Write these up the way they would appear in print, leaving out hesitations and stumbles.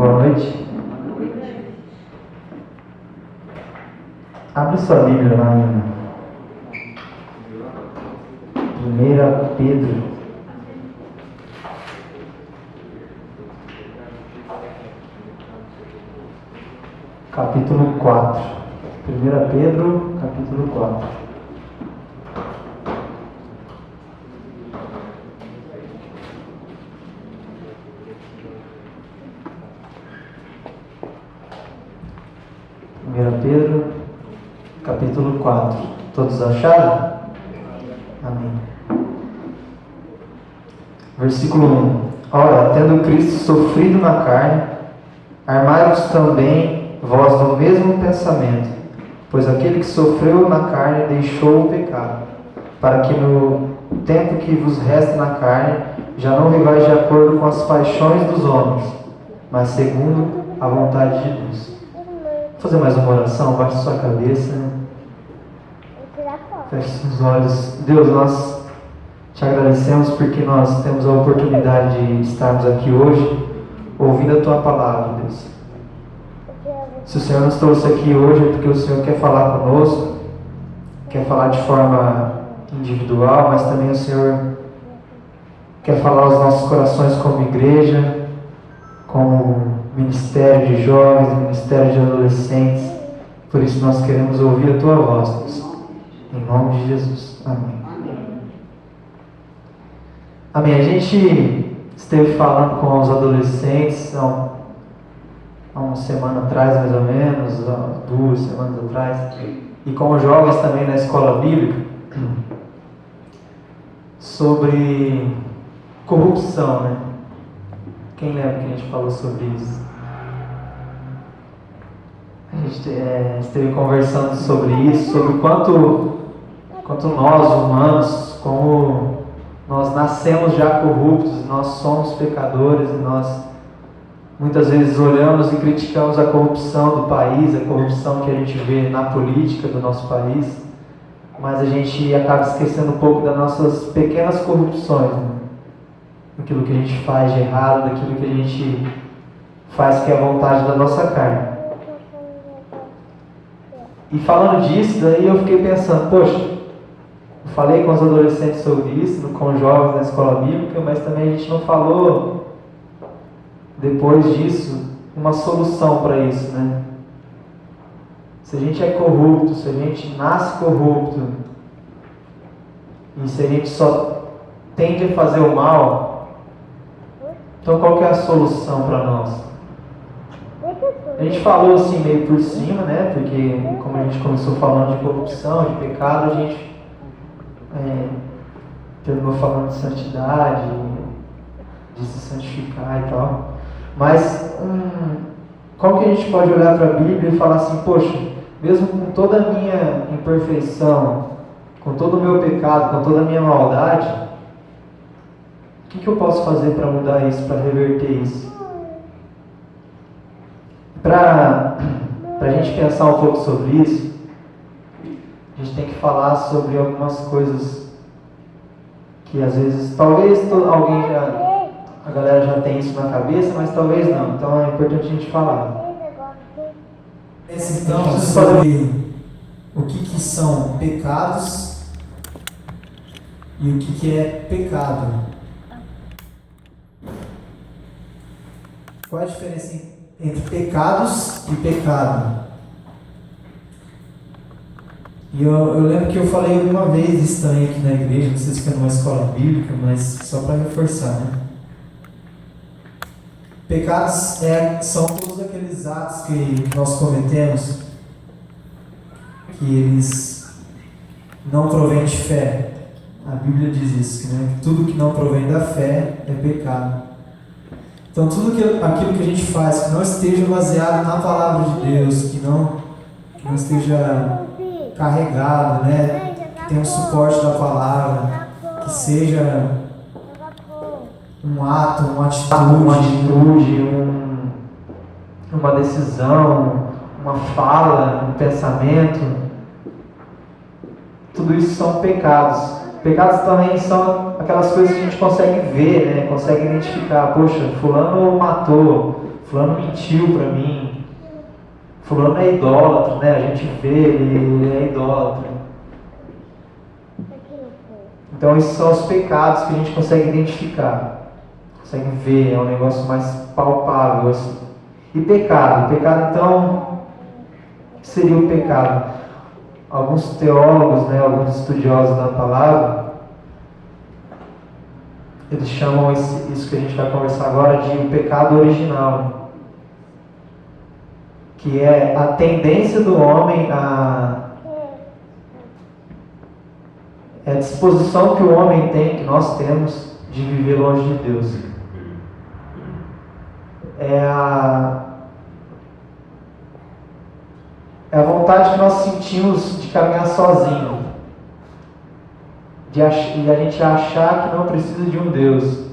Boa noite. Abre sua Bíblia lá em 1 Pedro. Capítulo 4. 1 Pedro, capítulo 4. Pedro, capítulo 4. Todos acharam? Amém. Versículo 1. Ora, tendo Cristo sofrido na carne, armai-vos também vós do mesmo pensamento, pois aquele que sofreu na carne deixou o pecado, para que no tempo que vos resta na carne, já não vivais de acordo com as paixões dos homens, mas segundo a vontade de Deus. Vou fazer mais uma oração, baixe sua cabeça, feche seus olhos. Deus, nós te agradecemos porque nós temos a oportunidade de estarmos aqui hoje, ouvindo a tua palavra, Deus. Se o Senhor nos trouxe aqui hoje é porque o Senhor quer falar conosco, quer falar de forma individual, mas também o Senhor quer falar aos nossos corações como igreja, como ministério de jovens, ministério de adolescentes. Por isso nós queremos ouvir a tua voz, Deus. Em nome de Jesus. Amém. Amém. A gente esteve falando com os adolescentes há uma semana atrás, mais ou menos, 2 semanas atrás, e com os jovens também na escola bíblica, sobre corrupção, né? Quem lembra que a gente falou sobre isso? A gente esteve conversando sobre isso, sobre quanto nós, humanos, como nós nascemos já corruptos, nós somos pecadores e nós muitas vezes olhamos e criticamos a corrupção do país, a corrupção que a gente vê na política do nosso país, mas a gente acaba esquecendo um pouco das nossas pequenas corrupções, né? Daquilo que a gente faz de errado, daquilo que a gente faz que é a vontade da nossa carne. E falando disso, daí eu fiquei pensando, poxa, eu falei com os adolescentes sobre isso, com os jovens na escola bíblica, mas também a gente não falou, depois disso, uma solução para isso, né? Se a gente é corrupto, se a gente nasce corrupto, e se a gente só tende a fazer o mal, então qual que é a solução para nós? A gente falou assim meio por cima, né? Porque como a gente começou falando de corrupção, de pecado, a gente terminou falando de santidade, de se santificar e tal. Mas qual que a gente pode olhar para a Bíblia e falar assim, poxa, mesmo com toda a minha imperfeição, com todo o meu pecado, com toda a minha maldade, o que eu posso fazer para mudar isso, para reverter isso? Para a gente pensar um pouco sobre isso, a gente tem que falar sobre algumas coisas que às vezes, talvez a galera já tem isso na cabeça, mas talvez não. Então é importante a gente falar. Então, sobre o que são pecados e o que é pecado. Qual é a diferença entre pecados e pecado? E eu lembro que eu falei uma vez isso também aqui na igreja, não sei se foi numa escola bíblica, mas só para reforçar, né? Pecados são todos aqueles atos que nós cometemos que eles não provêm de fé. A Bíblia diz isso, né? Tudo que não provém da fé é pecado. Então tudo aquilo que a gente faz que não esteja baseado na palavra de Deus, que não esteja carregado, né? Que tenha um suporte da palavra, que seja um ato, uma atitude, uma decisão, uma fala, um pensamento, tudo isso são pecados. Pecados também são aquelas coisas que a gente consegue ver, né? Consegue identificar. Poxa, fulano matou, fulano mentiu para mim, fulano é idólatra, né? A gente vê ele é idólatra. Então esses são os pecados que a gente consegue identificar, consegue ver, é um negócio mais palpável assim. E pecado então, o que seria o pecado? Alguns teólogos, né, alguns estudiosos da palavra, eles chamam isso que a gente vai conversar agora de o pecado original, que é a tendência do homem é a disposição que o homem tem, que nós temos, de viver longe de Deus. É a vontade que nós sentimos de caminhar sozinho. E a gente achar que não precisa de um Deus,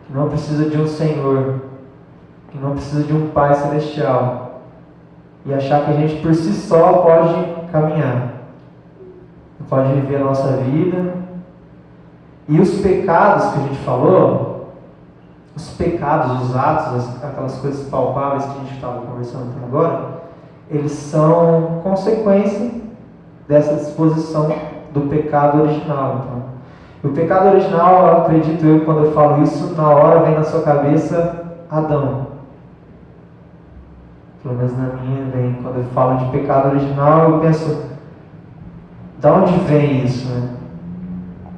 que não precisa de um Senhor, que não precisa de um Pai Celestial. E achar que a gente por si só pode caminhar, pode viver a nossa vida. E os pecados que a gente falou, os pecados, os atos, aquelas coisas palpáveis que a gente estava conversando até agora, eles são consequência dessa disposição do pecado original. Então, o pecado original, eu acredito eu, quando eu falo isso, na hora vem na sua cabeça Adão. Pelo menos na minha vem. Quando eu falo de pecado original, eu penso, da onde vem isso, né?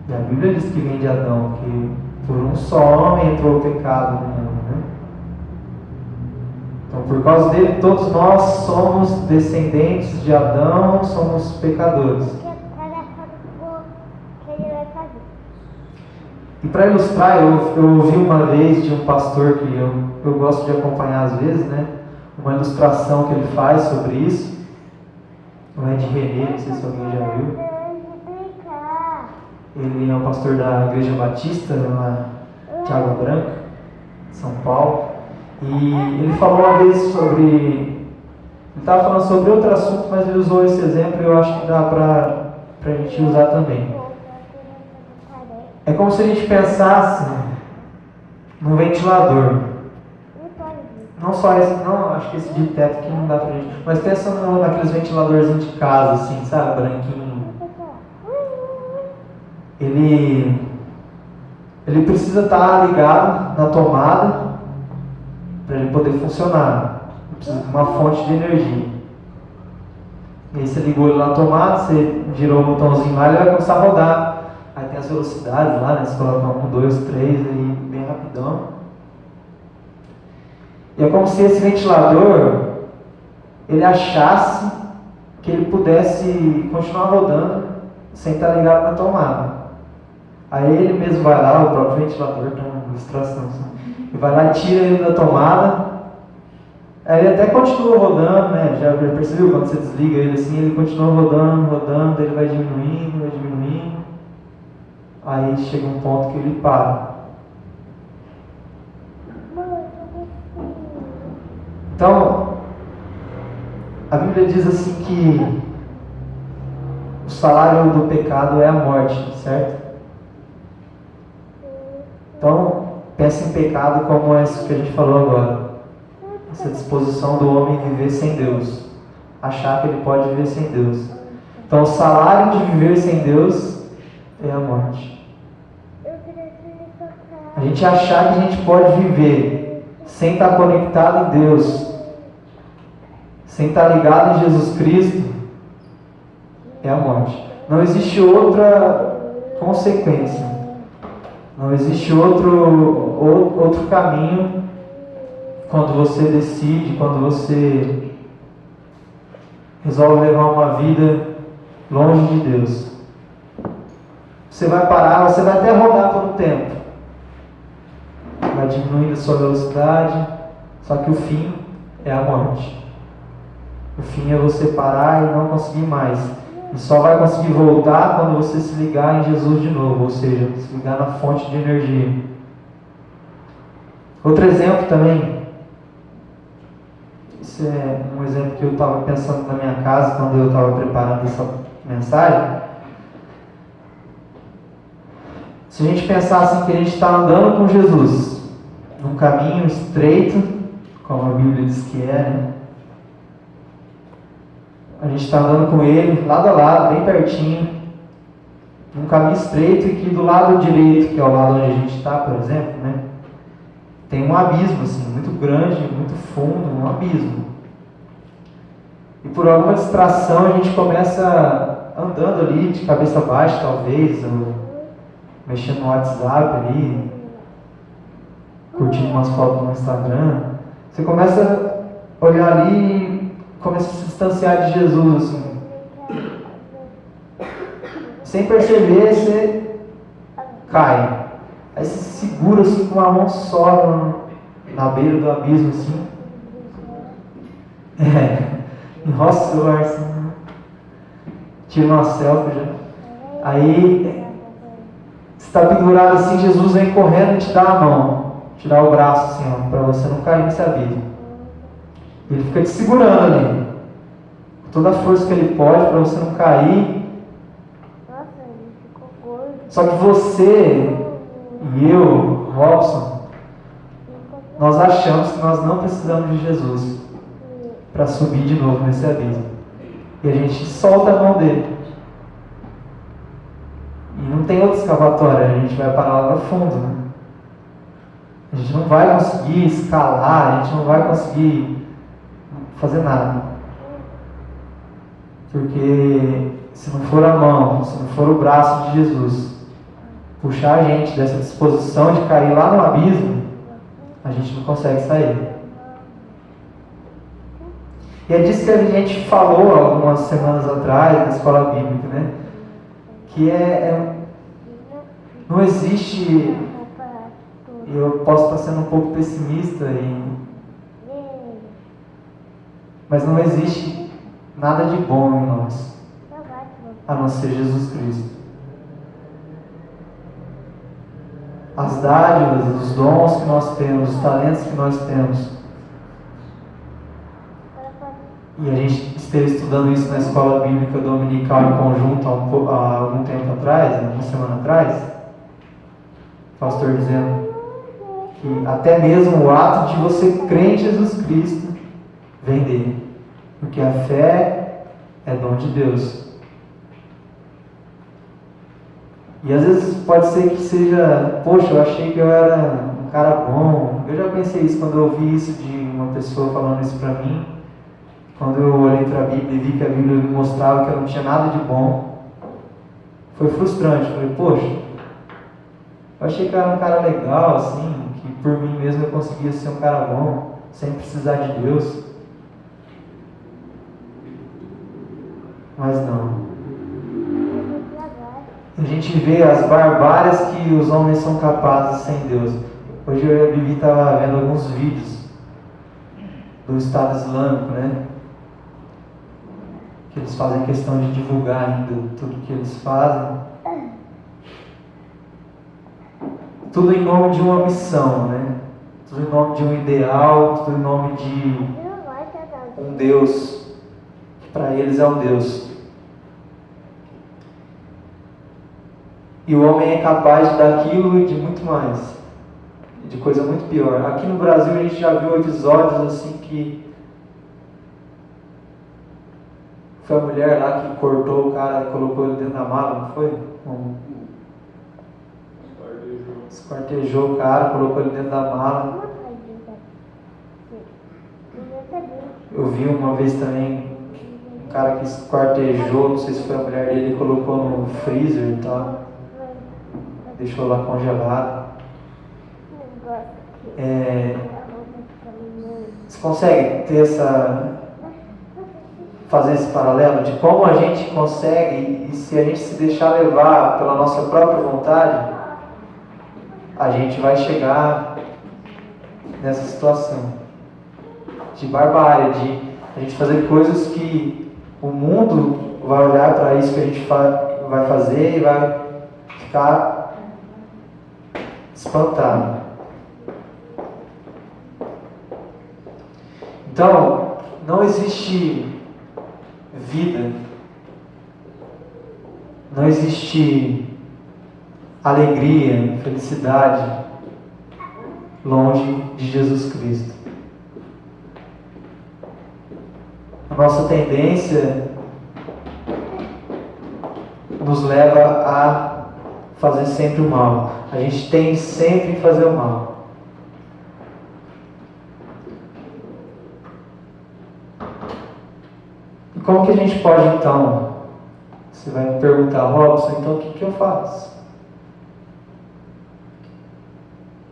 E a Bíblia diz que vem de Adão, que por um só homem entrou o pecado no mundo, né? Então, por causa dele, todos nós somos descendentes de Adão, somos pecadores. E para ilustrar, eu ouvi uma vez de um pastor que eu gosto de acompanhar às vezes, né? Uma ilustração que ele faz sobre isso. Não é de René, não sei se alguém já viu. Ele é um pastor da Igreja Batista, na Água Branca, São Paulo. E ele falou uma vez sobre... Ele estava falando sobre outro assunto, mas ele usou esse exemplo e eu acho que dá para a gente usar também. É como se a gente pensasse num ventilador. Não só esse, não, acho que esse de teto aqui não dá pra gente. Mas pensa naqueles ventiladorzinhos de casa, assim, sabe? Branquinho. Ele precisa estar ligado na tomada para ele poder funcionar. Precisa de uma fonte de energia. E aí você ligou ele na tomada, você girou o botãozinho lá e ele vai começar a rodar. Aí tem as velocidades lá, né? Você coloca 1, 2, 3, aí bem rapidão. E é como se esse ventilador, ele achasse que ele pudesse continuar rodando sem estar ligado na tomada. Aí ele mesmo vai lá, o próprio ventilador, tem uma ilustração assim, e vai lá e tira ele da tomada. Aí ele até continua rodando, né? Já percebeu quando você desliga ele assim, ele continua rodando, ele vai diminuindo. Aí chega um ponto que ele para. Então, a Bíblia diz assim que o salário do pecado é a morte, certo? Então, pense em pecado como isso que a gente falou agora. Essa disposição do homem viver sem Deus. Achar que ele pode viver sem Deus. Então, o salário de viver sem Deus é a morte. A gente achar que a gente pode viver sem estar conectado em Deus, sem estar ligado em Jesus Cristo, é a morte. Não existe outra consequência. Não existe outro caminho quando você decide, quando você resolve levar uma vida longe de Deus. Você vai parar, você vai até rodar por um tempo. Vai diminuindo a sua velocidade, só que o fim é a morte. O fim é você parar e não conseguir mais. E só vai conseguir voltar quando você se ligar em Jesus de novo, ou seja, se ligar na fonte de energia. Outro exemplo também, isso é um exemplo que eu estava pensando na minha casa quando eu estava preparando essa mensagem. Se a gente pensar assim que a gente está andando com Jesus, num caminho estreito, como a Bíblia diz que é, né? A gente está andando com ele lado a lado, bem pertinho, num caminho estreito, e que do lado direito, que é o lado onde a gente está, por exemplo, né, tem um abismo assim, muito grande, muito fundo, um abismo. E por alguma distração a gente começa andando ali de cabeça baixa, talvez, ou mexendo no WhatsApp ali, curtindo umas fotos no Instagram. Você começa a olhar ali e começa a se distanciar de Jesus, assim. Sem perceber, você cai. Aí você se segura assim com uma mão só na beira do abismo, assim. Enrosta o celular assim. Tira uma selfie já. Aí você está pendurado assim, Jesus vem correndo e te dá a mão. Te dá o braço assim, ó, para você não cair nesse abismo. Ele fica te segurando ali. Com toda a força que ele pode para você não cair. Só que você e eu, Robson, nós achamos que nós não precisamos de Jesus para subir de novo nesse abismo. E a gente solta a mão dele. E não tem outra escapatória, a gente vai parar lá no fundo, né? A gente não vai conseguir escalar, a gente não vai conseguir fazer nada. Porque se não for a mão, se não for o braço de Jesus puxar a gente dessa disposição de cair lá no abismo, a gente não consegue sair. E é disso que a gente falou algumas semanas atrás na escola bíblica, né? Que não existe, eu posso estar sendo um pouco pessimista, mas não existe nada de bom em nós, a não ser Jesus Cristo. As dádivas, os dons que nós temos, os talentos que nós temos. E a gente esteve estudando isso na escola bíblica dominical em conjunto há algum tempo atrás, uma semana atrás. O pastor dizendo que até mesmo o ato de você crer em Jesus Cristo vem dele. Porque a fé é dom de Deus. E às vezes pode ser que seja, poxa, eu achei que eu era um cara bom. Eu já pensei isso quando eu ouvi isso de uma pessoa falando isso para mim. Quando eu olhei para a Bíblia e vi que a Bíblia me mostrava que eu não tinha nada de bom. Foi frustrante. Falei, poxa, eu achei que eu era um cara legal, assim, que por mim mesmo eu conseguia ser um cara bom, sem precisar de Deus. Mas não. A gente vê as barbáries que os homens são capazes sem Deus. Hoje eu e a Bibi estava vendo alguns vídeos do Estado Islâmico, né? Que eles fazem questão de divulgar ainda tudo que eles fazem. Tudo em nome de uma missão, né? Tudo em nome de um ideal, tudo em nome de um Deus, que para eles é um Deus. E o homem é capaz de daquilo e de muito mais, de coisa muito pior. Aqui no Brasil a gente já viu episódios assim que foi a mulher lá que cortou o cara e colocou ele dentro da mala, não foi? Esquartejou o cara, colocou ele dentro da mala. Eu vi uma vez também um cara que esquartejou, não sei se foi a mulher dele, colocou no freezer e tal. Deixou lá congelado. Você consegue ter fazer esse paralelo de como a gente consegue, e se a gente se deixar levar pela nossa própria vontade, a gente vai chegar nessa situação de barbárie, de a gente fazer coisas que o mundo vai olhar para isso que a gente vai fazer e vai ficar espantado. Então, não existe vida, não existe alegria, felicidade longe de Jesus Cristo. nossa tendência nos leva a fazer sempre o mal. A gente tem sempre que fazer o mal. E como que a gente pode então? Você vai me perguntar, Robson, então o que eu faço?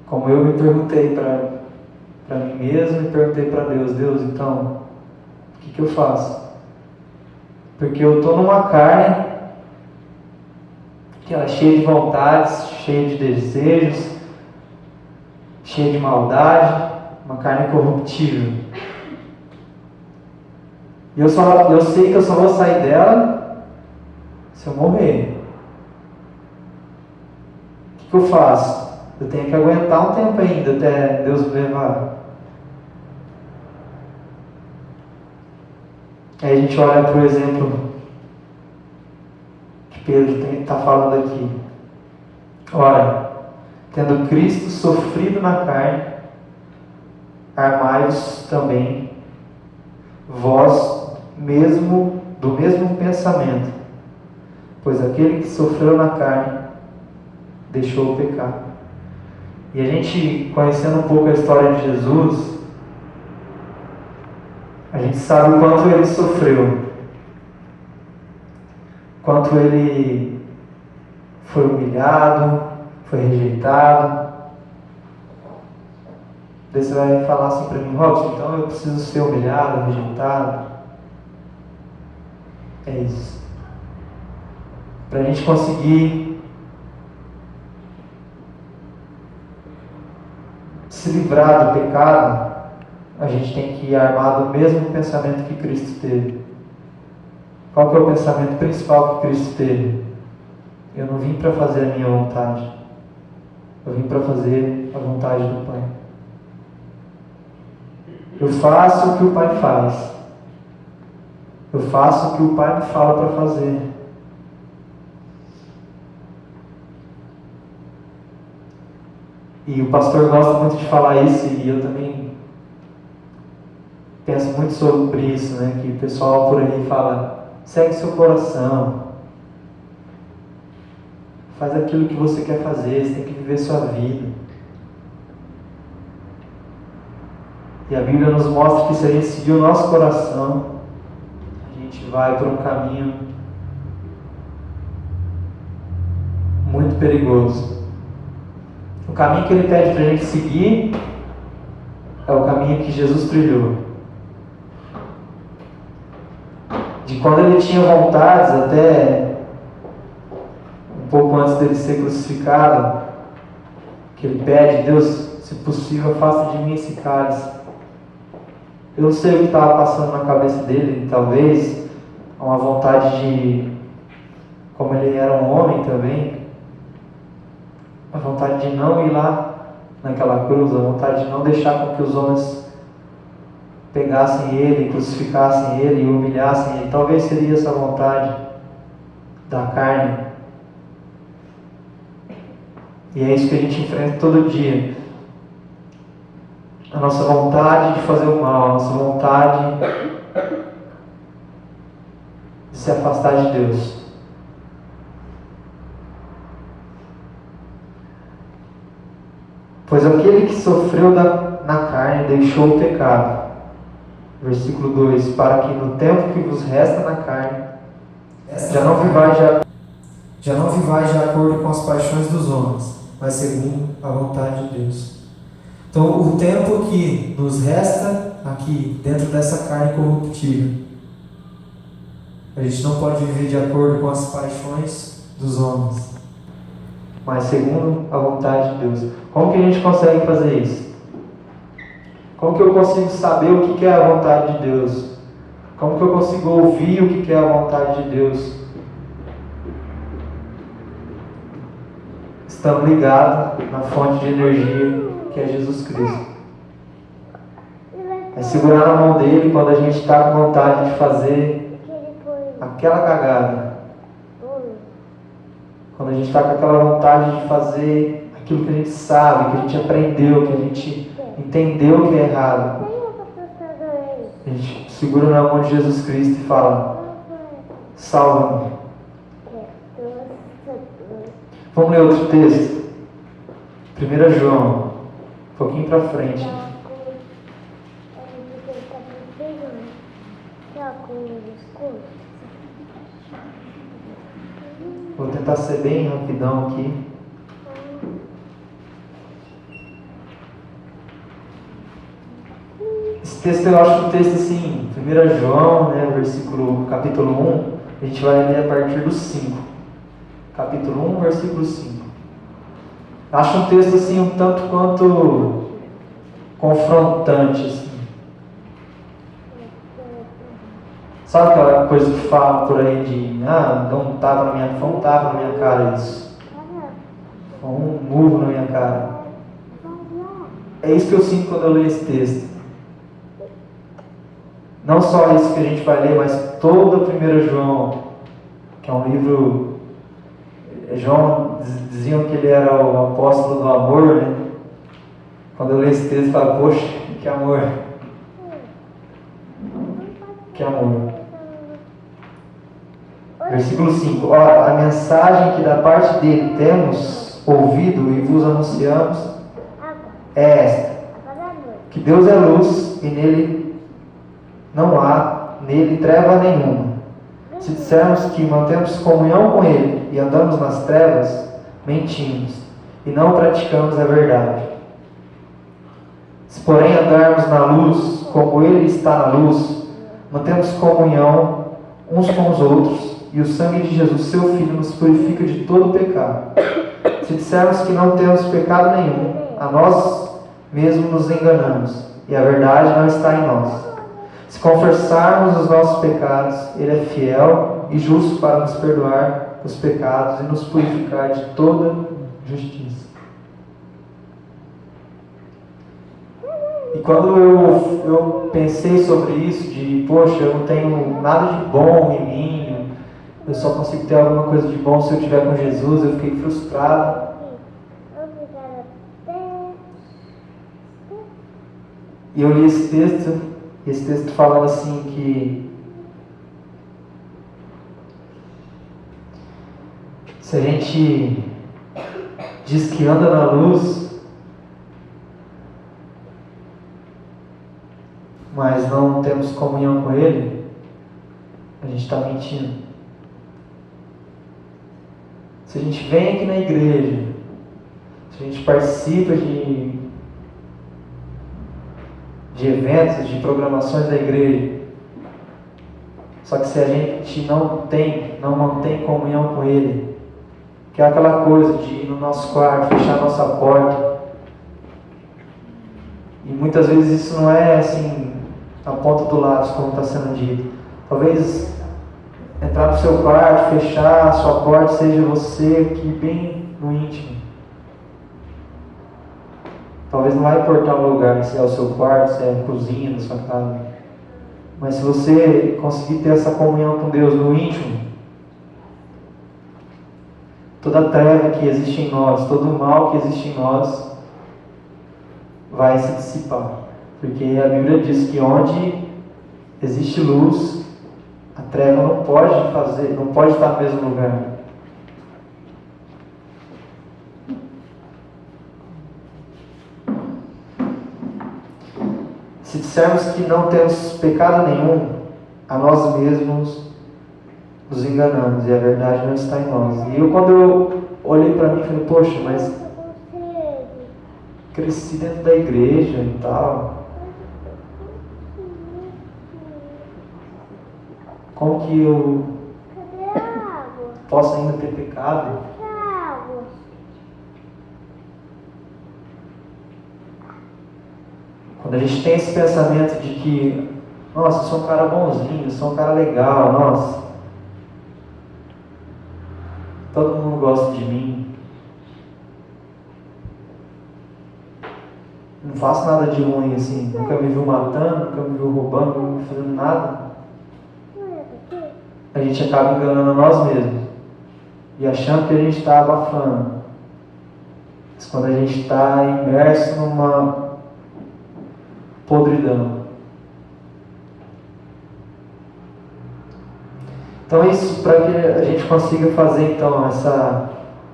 Como eu me perguntei para mim mesmo e perguntei para Deus, então, o que eu faço? Porque eu estou numa carne que ela é cheia de vontades, cheia de desejos, cheia de maldade, uma carne corruptível. E eu sei que eu só vou sair dela se eu morrer. O que eu faço? Eu tenho que aguentar um tempo ainda até Deus me levar. Aí a gente olha para o exemplo que Pedro está falando aqui. Ora, tendo Cristo sofrido na carne, armai-vos também, vós mesmo, do mesmo pensamento, pois aquele que sofreu na carne, deixou o pecado. E a gente, conhecendo um pouco a história de Jesus, a gente sabe o quanto ele sofreu, quanto ele foi humilhado, foi rejeitado. Daí você vai falar assim para mim, Robson, então eu preciso ser humilhado, rejeitado? É isso. Para a gente conseguir se livrar do pecado, a gente tem que ir armado do mesmo pensamento que Cristo teve. Qual que é o pensamento principal que Cristo teve? Eu não vim para fazer a minha vontade. Eu vim para fazer a vontade do Pai. Eu faço o que o Pai faz. Eu faço o que o Pai me fala para fazer. E o pastor gosta muito de falar isso, e eu também penso muito sobre isso, né? Que o pessoal por aí fala, segue seu coração, faz aquilo que você quer fazer, você tem que viver sua vida. E a Bíblia nos mostra que se a gente seguir o nosso coração, a gente vai por um caminho muito perigoso. O caminho que ele pede para a gente seguir é o caminho que Jesus trilhou. De quando ele tinha vontades, até um pouco antes dele ser crucificado, que ele pede, Deus, se possível, afasta de mim esse cálice. Eu não sei o que estava passando na cabeça dele, talvez uma vontade de, como ele era um homem também, a vontade de não ir lá naquela cruz, a vontade de não deixar com que os homens pegassem ele, crucificassem ele e humilhassem ele. Talvez seria essa vontade da carne. E é isso que a gente enfrenta todo dia. A nossa vontade de fazer o mal, a nossa vontade de se afastar de Deus. Pois aquele que sofreu na carne deixou o pecado. Versículo 2: para que no tempo que vos resta na carne, já não vivais de acordo com as paixões dos homens, mas segundo a vontade de Deus. Então, o tempo que nos resta aqui, dentro dessa carne corruptível, a gente não pode viver de acordo com as paixões dos homens, mas segundo a vontade de Deus. Como que a gente consegue fazer isso? Como que eu consigo saber o que é a vontade de Deus? Como que eu consigo ouvir o que é a vontade de Deus? Estamos ligados na fonte de energia que é Jesus Cristo. É segurar na mão dele quando a gente está com vontade de fazer aquela cagada. Quando a gente está com aquela vontade de fazer aquilo que a gente sabe, que a gente aprendeu, que a gente entendeu que é errado. A gente segura na mão de Jesus Cristo e fala: salva-me. Vamos ler outro texto. 1 João, um pouquinho para frente. Vou tentar ser bem rapidão aqui. Esse texto eu acho um texto assim, 1 João, né, capítulo 1, a gente vai ler a partir do 5. Capítulo 1, versículo 5. Acho um texto assim um tanto quanto confrontante, assim. Sabe aquela coisa que fala por aí de dá um tapa na minha, foi um tapa na minha cara isso. Foi um murro na minha cara. É isso que eu sinto quando eu leio esse texto. Não só isso que a gente vai ler, mas todo 1 João, que é um livro. João diziam que ele era o apóstolo do amor, né? Quando eu leio esse texto, eu falo: poxa, que amor! Que amor! Versículo 5. Ora, a mensagem que da parte dele temos ouvido e vos anunciamos é esta: que Deus é luz e nele não há nele treva nenhuma. Se dissermos que mantemos comunhão com ele e andamos nas trevas, mentimos e não praticamos a verdade. Se porém andarmos na luz, como ele está na luz, mantemos comunhão uns com os outros, e o sangue de Jesus, seu Filho, nos purifica de todo pecado. Se dissermos que não temos pecado nenhum, a nós mesmos nos enganamos, e a verdade não está em nós. Se confessarmos os nossos pecados, ele é fiel e justo para nos perdoar os pecados e nos purificar de toda justiça. E quando eu pensei sobre isso, de poxa, eu não tenho nada de bom em mim, eu só consigo ter alguma coisa de bom se eu estiver com Jesus, eu fiquei frustrado. E eu li esse texto falando assim que se a gente diz que anda na luz, mas não temos comunhão com Ele, a gente está mentindo. Se a gente vem aqui na igreja, se a gente participa de eventos, de programações da igreja, só que se a gente não mantém comunhão com Ele, que é aquela coisa de ir no nosso quarto, fechar a nossa porta, e muitas vezes isso não é assim, a ponta do lápis, como está sendo dito. Talvez entrar no seu quarto, fechar a sua porta, seja você aqui bem no íntimo. Talvez não vai importar o lugar, se é o seu quarto, se é a cozinha da sua casa. Mas se você conseguir ter essa comunhão com Deus no íntimo, toda a treva que existe em nós, todo o mal que existe em nós, vai se dissipar. Porque a Bíblia diz que onde existe luz, a treva não pode estar no mesmo lugar. Se dissermos que não temos pecado nenhum, a nós mesmos nos enganamos e a verdade não está em nós. E quando eu olhei para mim, falei: poxa, mas cresci dentro da igreja e tal. Como que eu posso ainda ter pecado? Quando a gente tem esse pensamento de que, nossa, eu sou um cara bonzinho, eu sou um cara legal, nossa, todo mundo gosta de mim, não faço nada de ruim assim, nunca me viu matando, nunca me viu roubando, nunca me viu fazendo nada, a gente acaba enganando a nós mesmos e achando que a gente está abafando. Mas quando a gente está imerso numa podridão, Então isso para que a gente consiga fazer então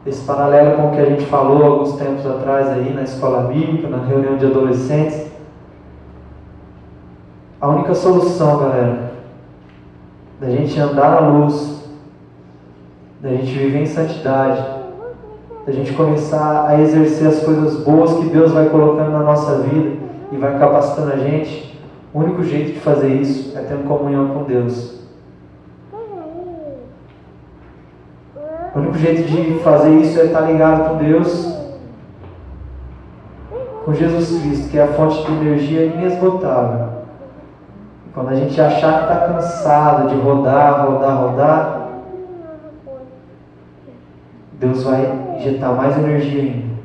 esse paralelo com o que a gente falou alguns tempos atrás aí na escola bíblica, na reunião de adolescentes. A única solução, galera, da gente andar na luz, da gente viver em santidade, da gente começar a exercer as coisas boas que Deus vai colocando na nossa vida e vai capacitando a gente, o único jeito de fazer isso é tendo comunhão com Deus. O único jeito de fazer isso é estar ligado com Deus, com Jesus Cristo, que é a fonte de energia inesgotável. E quando a gente achar que está cansado de rodar, Deus vai injetar mais energia ainda.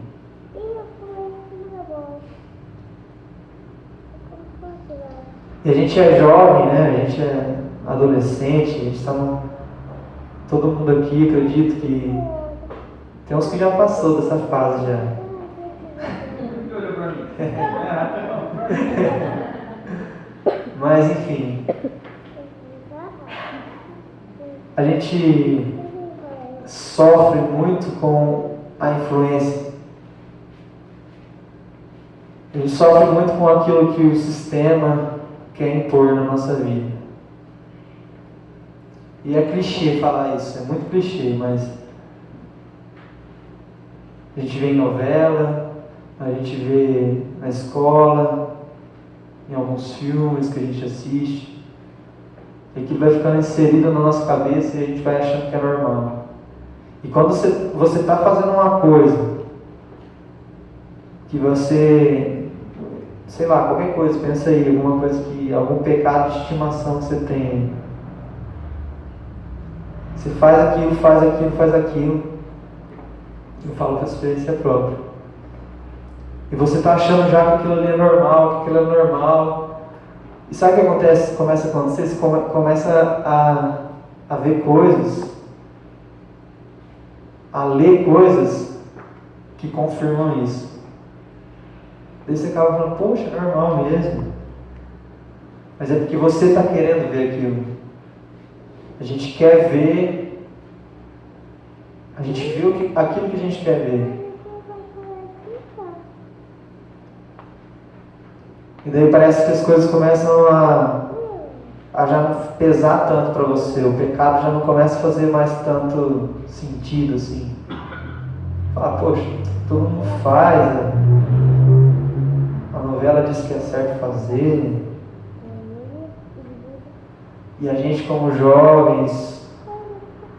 E a gente é jovem, né? A gente é adolescente, a gente está todo mundo aqui, acredito que tem uns que já passou dessa fase já. Mas enfim, a gente sofre muito com a influência. A gente sofre muito com aquilo que o sistema quer impor na nossa vida. E é clichê falar isso, é muito clichê, mas a gente vê em novela, a gente vê na escola, em alguns filmes que a gente assiste, e aquilo vai ficando inserido na nossa cabeça e a gente vai achando que é normal. E quando você está fazendo uma coisa que você, sei lá, qualquer coisa, pensa aí, algum pecado de estimação que você tem. Você faz aquilo. Eu falo com a experiência própria. E você está achando já que aquilo ali é normal, E sabe o que acontece? Começa a acontecer, você começa a ver coisas, a ler coisas que confirmam isso. Daí você acaba falando, poxa, é normal mesmo. Mas é porque você está querendo ver aquilo. A gente quer ver, a gente vê aquilo que a gente quer ver. E daí parece que as coisas começam a já não pesar tanto para você. O pecado já não começa a fazer mais tanto sentido assim. Fala, poxa, todo mundo faz. A novela diz que é certo fazer. E a gente, como jovens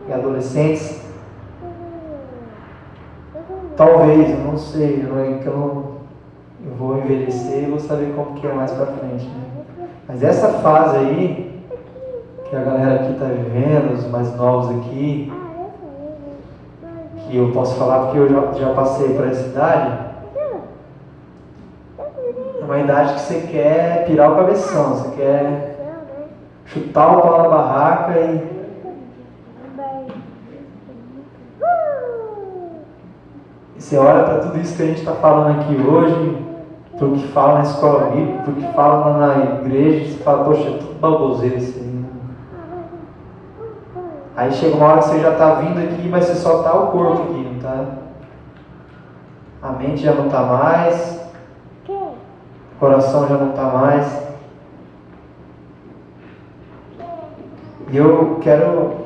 e adolescentes, talvez, eu não sei, eu vou envelhecer e vou saber como que é mais pra frente, né? Mas essa fase aí, que a galera aqui está vivendo, os mais novos aqui, que eu posso falar porque eu já passei por essa idade, é uma idade que você quer pirar o cabeção, você quer chutar o pau na barraca e você olha para tudo isso que a gente está falando aqui hoje, para o que fala na escola bíblica, para o que fala lá na igreja, você fala, poxa, é tudo baboseiro isso aí. Aí chega uma hora que você já está vindo aqui, mas você só está o corpo aqui, não está? A mente já não está mais, o coração já não está mais. E eu quero,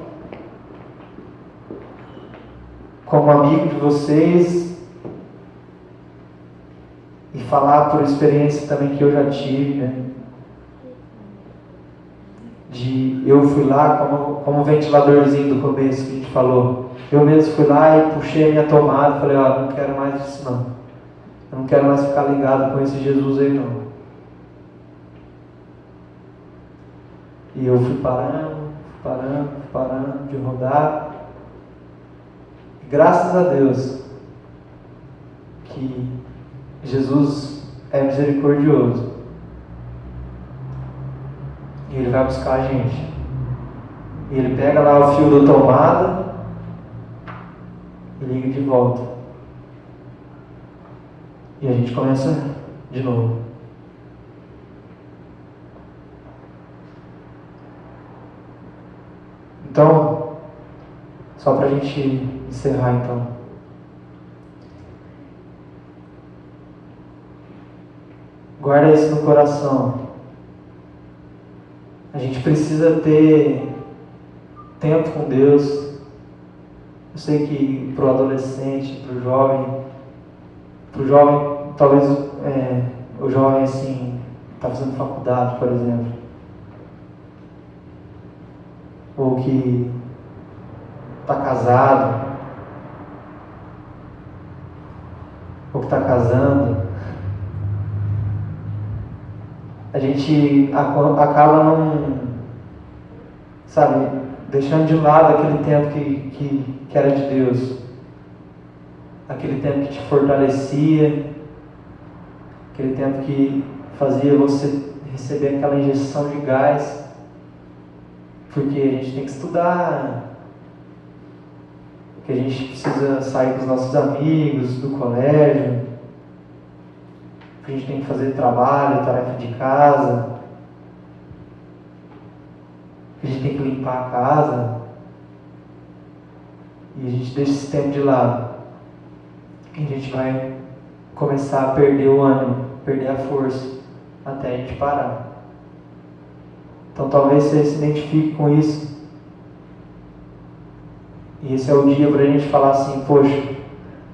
como amigo de vocês, e falar por experiência também que eu já tive, né? Eu fui lá, como o ventiladorzinho do começo que a gente falou, eu mesmo fui lá e puxei a minha tomada, falei, não quero mais disso não. Eu não quero mais ficar ligado com esse Jesus aí não. E eu fui parando de rodar. E graças a Deus que Jesus é misericordioso. E Ele vai buscar a gente. E Ele pega lá o fio da tomada e liga de volta. E a gente começa de novo. Então, só para a gente encerrar então. Guarda isso no coração. A gente precisa ter tempo com Deus. Eu sei que para o adolescente, para o jovem, talvez o jovem assim, está fazendo faculdade, por exemplo, ou que está casado, ou que está casando, a gente acaba deixando de lado aquele tempo que era de Deus, aquele tempo que te fortalecia, aquele tempo que fazia você receber aquela injeção de gás, porque a gente tem que estudar, porque a gente precisa sair com os nossos amigos do colégio, porque a gente tem que fazer trabalho, tarefa de casa, porque a gente tem que limpar a casa, e a gente deixa esse tempo de lado, e a gente vai começar a perder o ânimo, perder a força, até a gente parar. Então talvez você se identifique com isso. E esse é o dia para a gente falar assim, poxa,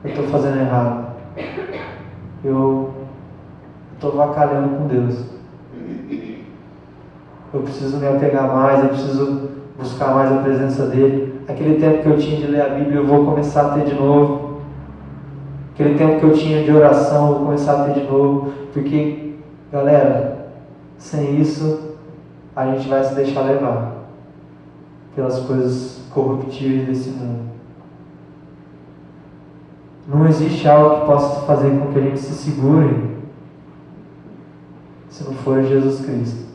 eu estou fazendo errado. Eu estou vacalhando com Deus. Eu preciso me apegar mais, eu preciso buscar mais a presença dEle. Aquele tempo que eu tinha de ler a Bíblia, eu vou começar a ter de novo. Aquele tempo que eu tinha de oração, eu vou começar a ter de novo. Porque, galera, sem isso, a gente vai se deixar levar pelas coisas corruptíveis desse mundo. Não existe algo que possa fazer com que a gente se segure se não for Jesus Cristo.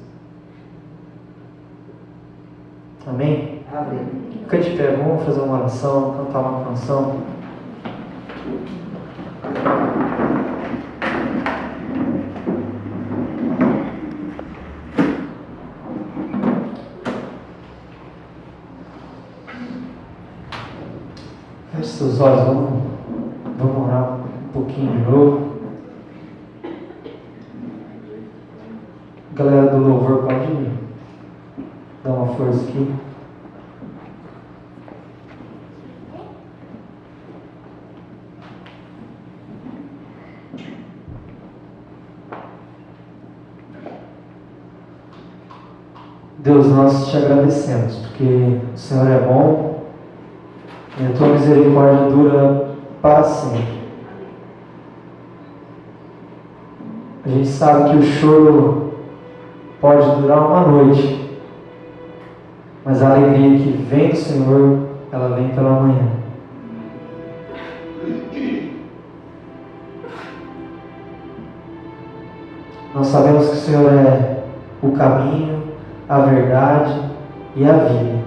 Amém? Amém. Fica de pé, vamos fazer uma oração, cantar uma canção. Feche seus olhos, vamos orar um pouquinho de novo. Galera do louvor, pode dar uma força aqui. Deus, nós te agradecemos, porque o Senhor é bom e a tua misericórdia dura para sempre. A gente sabe que o choro pode durar uma noite, mas a alegria que vem do Senhor, ela vem pela manhã. Nós sabemos que o Senhor é o caminho, a verdade e a vida,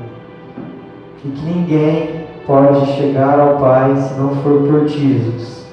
e que ninguém pode chegar ao Pai se não for por ti, Jesus.